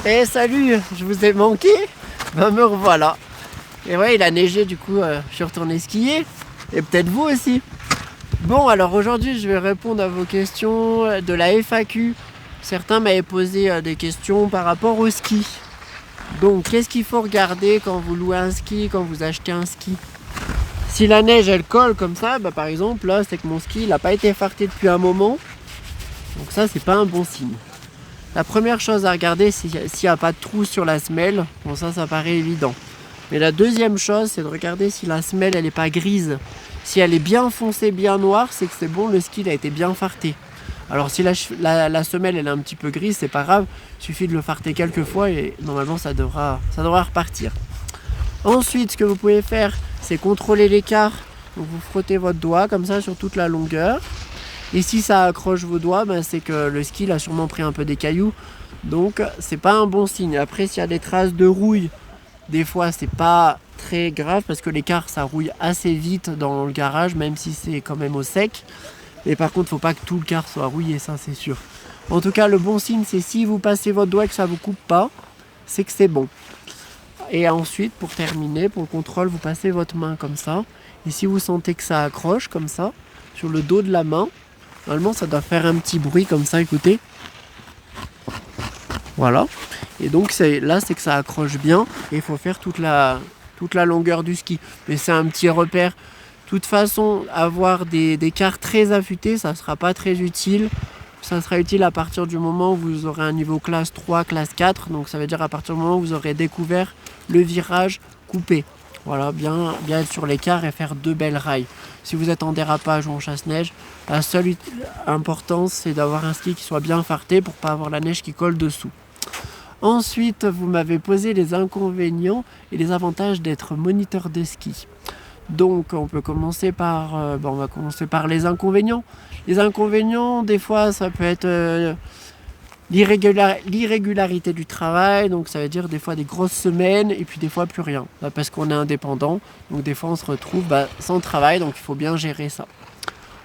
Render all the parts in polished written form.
Eh salut, je vous ai manqué. Ben me revoilà. Et ouais, il a neigé, du coup je suis retourné skier. Et peut-être vous aussi. Bon, alors aujourd'hui je vais répondre à vos questions de la FAQ. Certains m'avaient posé des questions par rapport au ski. Donc qu'est-ce qu'il faut regarder quand vous louez un ski, quand vous achetez un ski? Si la neige elle colle comme ça, bah, par exemple là c'est que mon ski il n'a pas été farté depuis un moment. Donc ça c'est pas un bon signe. La première chose à regarder, c'est s'il n'y a pas de trou sur la semelle. Bon, ça paraît évident. Mais la deuxième chose, c'est de regarder si la semelle, elle n'est pas grise. Si elle est bien foncée, bien noire, c'est que c'est bon, le ski il a été bien farté. Alors si la semelle, elle est un petit peu grise, c'est pas grave. Il suffit de le farter quelques fois et normalement, ça devra repartir. Ensuite, ce que vous pouvez faire, c'est contrôler l'écart. Donc vous frottez votre doigt comme ça sur toute la longueur. Et si ça accroche vos doigts, ben c'est que le ski il a sûrement pris un peu des cailloux. Donc c'est pas un bon signe. Après, s'il y a des traces de rouille, des fois c'est pas très grave parce que l'écart ça rouille assez vite dans le garage, même si c'est quand même au sec. Et par contre, faut pas que tout le car soit rouillé, ça c'est sûr. En tout cas, le bon signe, c'est si vous passez votre doigt et que ça vous coupe pas, c'est que c'est bon. Et ensuite, pour terminer, pour le contrôle, vous passez votre main comme ça. Et si vous sentez que ça accroche comme ça, sur le dos de la main, normalement ça doit faire un petit bruit comme ça, écoutez. Voilà. Et donc là c'est que ça accroche bien et il faut faire toute la longueur du ski. Mais c'est un petit repère. De toute façon, avoir des quarts très affûtés, ça ne sera pas très utile. Ça sera utile à partir du moment où vous aurez un niveau classe 3, classe 4. Donc ça veut dire à partir du moment où vous aurez découvert le virage coupé. Voilà, bien être sur l'écart et faire deux belles rails. Si vous êtes en dérapage ou en chasse-neige, la seule importance c'est d'avoir un ski qui soit bien farté pour ne pas avoir la neige qui colle dessous. Ensuite, vous m'avez posé les inconvénients et les avantages d'être moniteur de ski. Donc on peut commencer par, on va commencer par les inconvénients. Les inconvénients, des fois, ça peut être l'irrégularité du travail, donc ça veut dire des fois des grosses semaines et puis des fois plus rien, parce qu'on est indépendant, donc des fois on se retrouve sans travail, donc il faut bien gérer ça.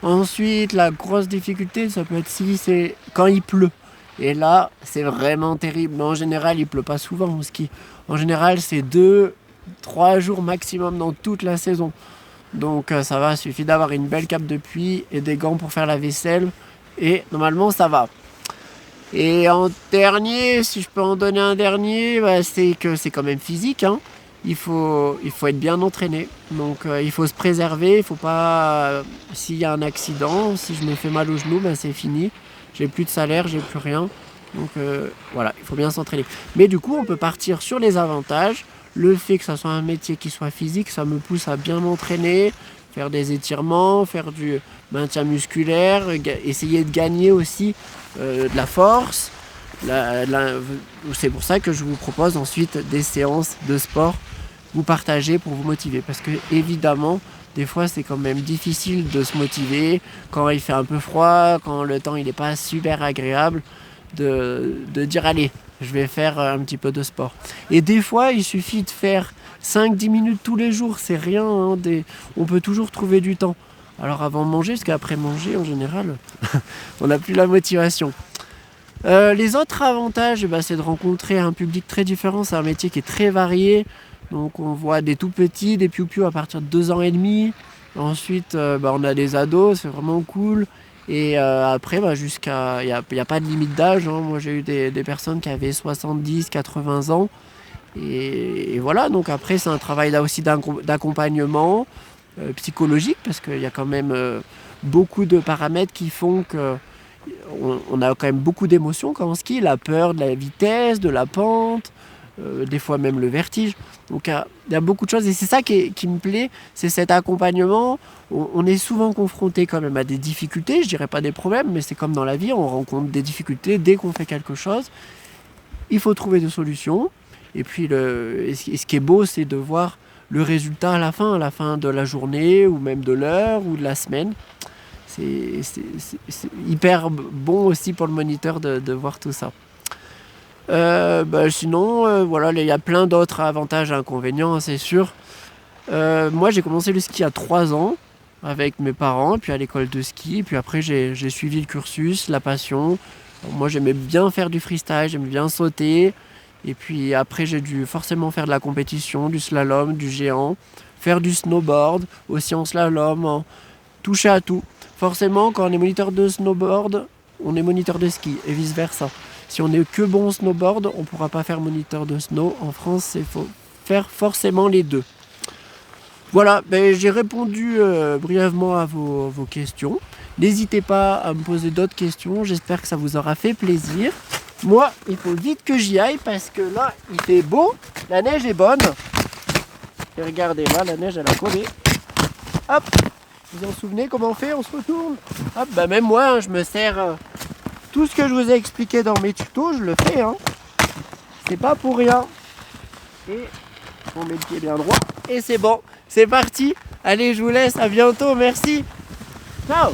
Ensuite, la grosse difficulté, ça peut être si c'est quand il pleut. Et là, c'est vraiment terrible. Mais en général, il pleut pas souvent au ski. En général, c'est 2-3 jours maximum dans toute la saison. Donc ça va, il suffit d'avoir une belle cape de pluie et des gants pour faire la vaisselle. Et normalement, ça va. Et en dernier, si je peux en donner un dernier, c'est que c'est quand même physique. Hein. Il faut être bien entraîné. Donc il faut se préserver. Il ne faut pas... s'il y a un accident, si je me fais mal au genou, c'est fini. J'ai plus de salaire, j'ai plus rien. Donc voilà, il faut bien s'entraîner. Mais du coup, on peut partir sur les avantages. Le fait que ça soit un métier qui soit physique, ça me pousse à bien m'entraîner, faire des étirements, faire du maintien musculaire, essayer de gagner aussi de la force. C'est pour ça que je vous propose ensuite des séances de sport, vous partager pour vous motiver. Parce que évidemment, des fois c'est quand même difficile de se motiver quand il fait un peu froid, quand le temps il n'est pas super agréable, de dire allez, je vais faire un petit peu de sport. Et des fois il suffit de faire 5-10 minutes tous les jours, c'est rien, hein, on peut toujours trouver du temps. Alors avant de manger, parce qu'après manger en général, on n'a plus la motivation. Les autres avantages, c'est de rencontrer un public très différent, c'est un métier qui est très varié. Donc on voit des tout petits, des piou-piou à partir de 2 ans et demi. Ensuite, on a des ados, c'est vraiment cool. Et après, jusqu'à... Il n'y a pas de limite d'âge. Hein. Moi, j'ai eu des personnes qui avaient 70, 80 ans. Et voilà, donc après, c'est un travail là aussi d'accompagnement psychologique, parce qu'il y a quand même beaucoup de paramètres qui font que on a quand même beaucoup d'émotions quand on skie. La peur de la vitesse, de la pente, des fois même le vertige. Donc il y a beaucoup de choses et c'est ça qui me plaît, c'est cet accompagnement. On est souvent confronté quand même à des difficultés, je dirais pas des problèmes, mais c'est comme dans la vie, on rencontre des difficultés dès qu'on fait quelque chose. Il faut trouver des solutions. Et puis ce qui est beau, c'est de voir le résultat à la fin de la journée ou même de l'heure ou de la semaine. C'est hyper bon aussi pour le moniteur de voir tout ça. Sinon, voilà, il y a plein d'autres avantages et inconvénients, c'est sûr. Moi, j'ai commencé le ski à 3 ans avec mes parents, puis à l'école de ski. Puis après, j'ai suivi le cursus, la passion. Moi, j'aimais bien faire du freestyle, j'aimais bien sauter. Et puis après, j'ai dû forcément faire de la compétition, du slalom, du géant, faire du snowboard, aussi en slalom, en toucher à tout. Forcément, quand on est moniteur de snowboard, on est moniteur de ski et vice-versa. Si on n'est que bon au snowboard, on ne pourra pas faire moniteur de snow. En France, il faut faire forcément les deux. Voilà, j'ai répondu brièvement à vos questions. N'hésitez pas à me poser d'autres questions, j'espère que ça vous aura fait plaisir. Moi, il faut vite que j'y aille parce que là, il fait beau, la neige est bonne. Et regardez, là, la neige, elle a collé. Hop, vous en souvenez comment on fait? On se retourne. Hop, même moi, hein, je me sers tout ce que je vous ai expliqué dans mes tutos, je le fais. Hein. C'est pas pour rien. Et on met le pied bien droit. Et c'est bon, c'est parti. Allez, je vous laisse, à bientôt, merci. Ciao.